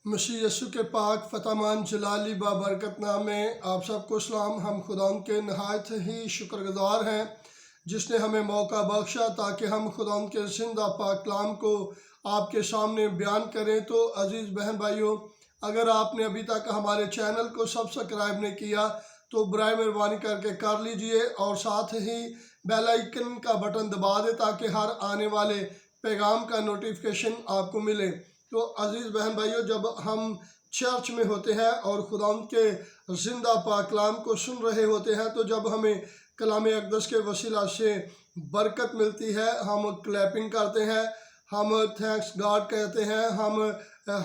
मसीह यस्सु के पाक फतमान जलाली बाबरकत नाम में आप सबको सलाम। हम खुदा के नहायत ही शुक्रगुजार हैं जिसने हमें मौका बख्शा ताकि हम खुदा के जिंदा पाक कलाम को आपके सामने बयान करें। तो अज़ीज़ बहन भाइयों, अगर आपने अभी तक हमारे चैनल को सब्सक्राइब नहीं किया तो बराए मेहरबानी करके कर लीजिए और साथ ही बेल आइकन का बटन दबा दें ताकि हर आने वाले पैगाम का नोटिफिकेशन आपको मिले। तो अज़ीज़ बहन भाइयों, जब हम चर्च में होते हैं और खुदा के ज़िंदा पाक कलाम को सुन रहे होते हैं, तो जब हमें कलाम अक़दस के वसीला से बरकत मिलती है, हम क्लैपिंग करते हैं, हम थैंक्स गॉड कहते हैं, हम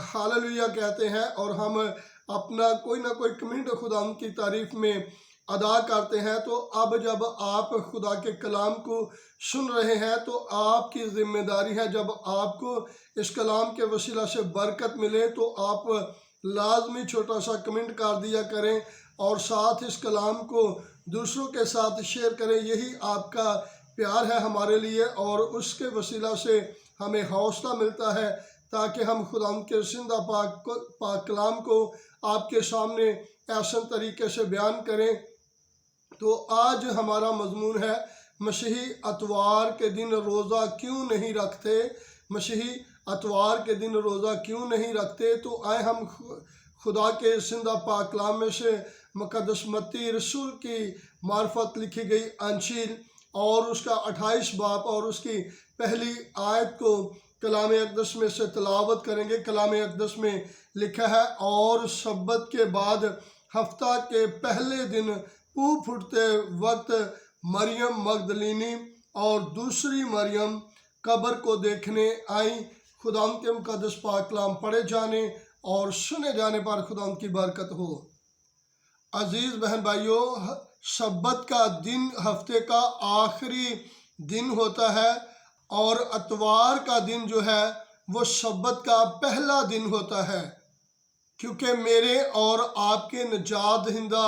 हालेलुया कहते हैं और हम अपना कोई ना कोई कमेंट खुदा की तारीफ़ में अदा करते हैं। तो अब जब आप खुदा के कलाम को सुन रहे हैं तो आपकी ज़िम्मेदारी है, जब आपको इस कलाम के वसीला से बरकत मिले तो आप लाजमी छोटा सा कमेंट कर दिया करें और साथ इस कलाम को दूसरों के साथ शेयर करें। यही आपका प्यार है हमारे लिए और उसके वसीला से हमें हौसला मिलता है ताकि हम खुदा के जिंदा पाक कलाम को आपके सामने ऐसे तरीके से बयान करें। तो आज हमारा मजमून है, मसीही अतवार के दिन रोज़ा क्यों नहीं रखते। मसीही अतवार के दिन रोज़ा क्यों नहीं रखते। तो आए हम खुदा के जिंदा पाक कलाम में से मुक़द्दस मत्ती रसूल की मार्फत लिखी गई अंजील और उसका 28 बाब और उसकी पहली आयत को कलाम अक़दस में से तिलावत करेंगे। कलाम अक़दस में लिखा है, और सब्बत के बाद हफ्ता के पहले दिन पूह फुटते वक्त मरियम मगदलीनी और दूसरी मरियम कब्र को देखने आई। खुदा के मुक़द्दस पाक कलाम पढ़े जाने और सुने जाने पर खुदा की बरकत हो। अज़ीज़ बहन भाइयों, सब्बत का दिन हफ्ते का आखिरी दिन होता है और अतवार का दिन जो है वो सब्बत का पहला दिन होता है, क्योंकि मेरे और आपके निजात दहिंदा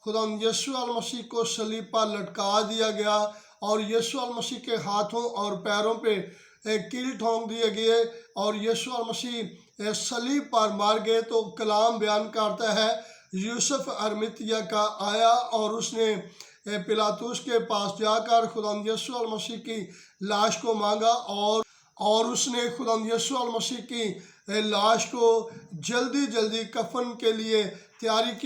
खुदा यीशु मसीह को सलीब पर लटका दिया गया और यीशु मसीह के हाथों और पैरों पे कील ठोंक दिए गए और यीशु मसीह सलीब पर मार गए। तो कलाम बयान करता है, यूसुफ अरमितिया का आया और उसने पिलातुस के पास जाकर खुदा यीशु मसीह की लाश को मांगा और उसने खुदा यीशु मसीह की लाश को जल्दी कफन के लिए तैयारी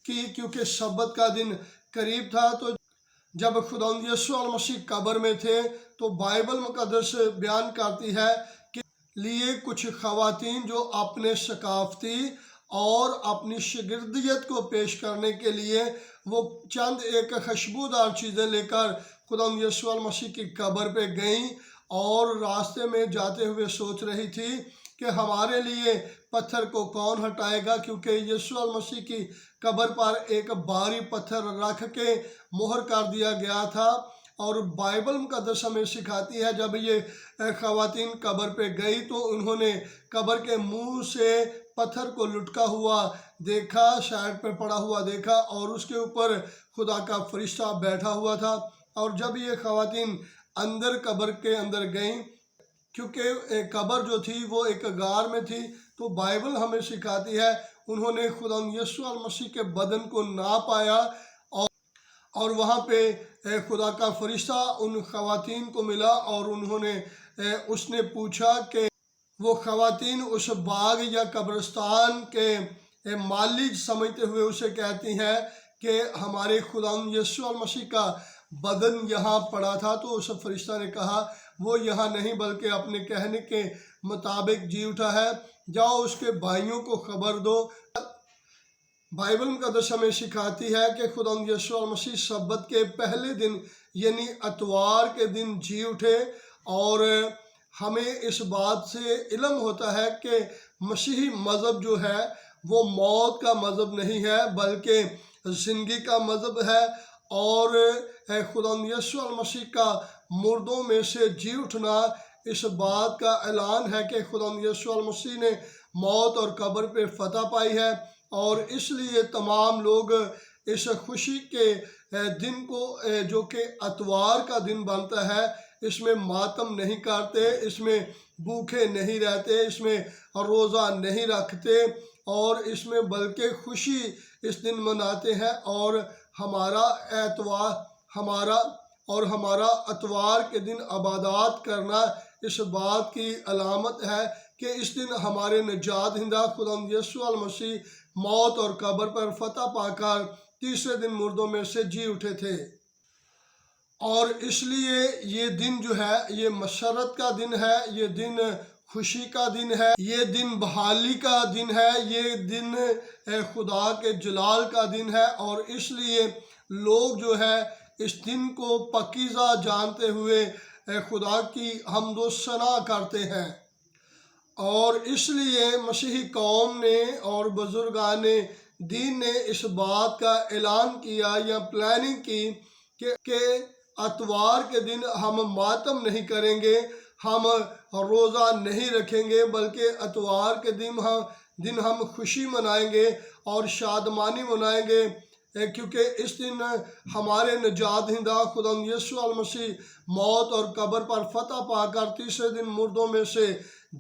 की क्योंकि सब्बत का दिन करीब था। तो जब खुदा यीशु मसीह कब्र में थे तो बाइबल मुक़द्दस बयान करती है कि लिए कुछ ख़वातीन जो अपने सकाफ़ती और अपनी शागिर्दियत को पेश करने के लिए वो चंद एक खुशबूदार चीज़ें लेकर खुदा यीशु मसीह की कब्र पे गईं और रास्ते में जाते हुए सोच रही थी कि हमारे लिए पत्थर को कौन हटाएगा, क्योंकि यीशु मसीह की कब्र पर एक भारी पत्थर रख के मोहर कर दिया गया था। और बाइबल मुक़द्दस हमें सिखाती है, जब ये ख़वातीन कब्र पे गई तो उन्होंने कब्र के मुंह से पत्थर को लुटका हुआ देखा, साइड पे पड़ा हुआ देखा और उसके ऊपर खुदा का फरिश्ता बैठा हुआ था। और जब ये ख़वातीन अंदर कब्र के अंदर गईं, क्योंकि कब्र जो थी वो एक गार में थी, तो बाइबल हमें सिखाती है उन्होंने खुदा यीशु मसीह के बदन को ना पाया और वहाँ पे खुदा का फरिश्ता उन ख़वातीन को मिला और उसने पूछा कि वो ख़वातीन उस बाग या कब्रिस्तान के मालिक समझते हुए उसे कहती हैं कि हमारे खुदा यीशु मसीह का बदन यहाँ पड़ा था। तो उस फरिश्ता ने कहा, वो यहाँ नहीं बल्कि अपने कहने के मुताबिक जी उठा है, जाओ उसके भाइयों को खबर दो। बाइबल मुक़द्दस हमें सिखाती है कि खुदा यीशु मसीह सब्बत के पहले दिन यानी अतवार के दिन जी उठे और हमें इस बात से इल्म होता है कि मसीही मज़हब जो है वो मौत का मज़हब नहीं है बल्कि ज़िंदगी का मज़हब है। और खुदा यीशु मसीह का मुर्दों में से जी उठना इस बात का ऐलान है कि खुदा यीशु मसीह ने मौत और कब्र पे फतह पाई है और इसलिए तमाम लोग इस खुशी के दिन को जो कि अतवार का दिन बनता है, اس میں ماتم نہیں کرتے، اس میں بھوکے نہیں رہتے، اس میں روزہ نہیں رکھتے، اور اس میں بلکہ خوشی اس دن مناتے ہیں، اور ہمارا اتوار کے دن عبادات کرنا اس بات کی علامت ہے کہ اس دن ہمارے نجات دہندہ خداوند یسوع المسیح موت اور قبر پر فتح پا کر تیسرے دن مردوں میں سے جی اٹھے تھے۔ اور اس لیے یہ دن جو ہے یہ مسرت کا دن ہے، یہ دن خوشی کا دن ہے، یہ دن بحالی کا دن ہے، یہ دن خدا کے جلال کا دن ہے، اور اس لیے لوگ جو ہے اس دن کو پاکیزہ جانتے ہوئے خدا کی حمد و ثنا کرتے ہیں۔ اور اس لیے مسیحی قوم نے اور بزرگان دین نے اس بات کا اعلان کیا یا پلاننگ کی کہ اتوار کے دن ہم ماتم نہیں کریں گے، ہم روزہ نہیں رکھیں گے، بلکہ اتوار کے دن ہم خوشی منائیں گے اور شادمانی منائیں گے، کیونکہ اس دن ہمارے نجات دہندہ خداوند یسوع المسیح موت اور قبر پر فتح پا کر تیسرے دن مردوں میں سے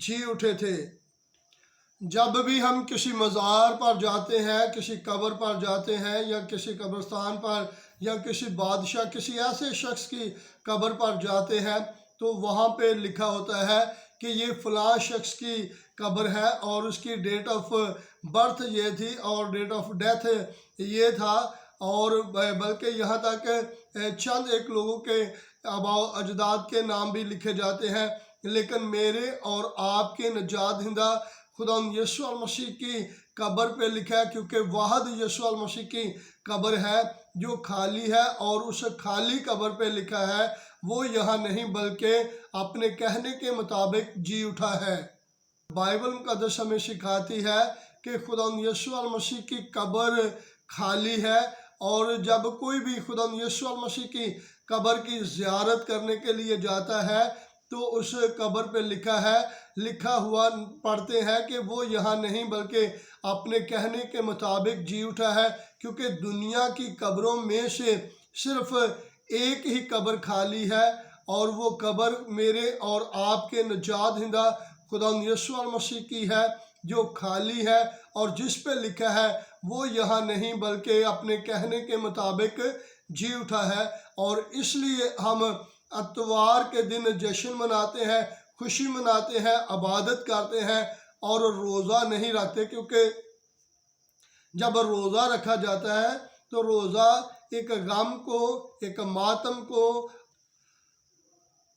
جی اٹھے تھے۔ جب بھی ہم کسی مزار پر جاتے ہیں، کسی قبر پر جاتے ہیں، یا کسی قبرستان پر یا کسی بادشاہ، کسی ایسے شخص کی قبر پر جاتے ہیں، تو وہاں پہ لکھا ہوتا ہے کہ یہ فلاں شخص کی قبر ہے اور اس کی ڈیٹ آف برتھ یہ تھی اور ڈیٹ آف ڈیتھ یہ تھا، اور بلکہ یہاں تک چند ایک لوگوں کے آباء و اجداد کے نام بھی لکھے جاتے ہیں، لیکن میرے اور آپ کے نجات دہندہ خداوند یسوع المسیح کی قبر پہ لکھا ہے، کیونکہ واحد یسوع المسیح کی قبر ہے جو خالی ہے، اور اس خالی قبر پہ لکھا ہے وہ یہاں نہیں بلکہ اپنے کہنے کے مطابق جی اٹھا ہے۔ بائبل مقدس ہمیں سکھاتی ہے کہ خداوند یسوع المسیح کی قبر خالی ہے، اور جب کوئی بھی خداوند یسوع المسیح کی قبر کی زیارت کرنے کے لیے جاتا ہے تو اس قبر پہ لکھا ہوا پڑھتے ہیں کہ وہ یہاں نہیں بلکہ اپنے کہنے کے مطابق جی اٹھا ہے، کیونکہ دنیا کی قبروں میں سے صرف ایک ہی قبر خالی ہے، اور وہ قبر میرے اور آپ کے نجات دہندہ خداوند یسوع المسیح کی ہے جو خالی ہے، اور جس پہ لکھا ہے وہ یہاں نہیں بلکہ اپنے کہنے کے مطابق جی اٹھا ہے۔ اور اس لیے ہم اتوار کے دن جشن مناتے ہیں، خوشی مناتے ہیں، عبادت کرتے ہیں اور روزہ نہیں رکھتے، کیونکہ جب روزہ رکھا جاتا ہے تو روزہ ایک غم کو، ایک ماتم کو،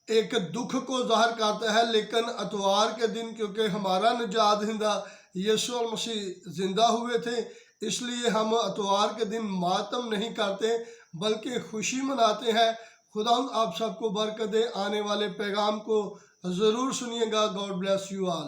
ایک دکھ کو ظاہر کرتا ہے، لیکن اتوار کے دن کیونکہ ہمارا نجات دہندہ یسوع المسیح زندہ ہوئے تھے، اس لیے ہم اتوار کے دن ماتم نہیں کرتے بلکہ خوشی مناتے ہیں۔ خداوند آپ سب کو برکت دے، آنے والے پیغام کو ضرور سنیے گا۔ God bless you all.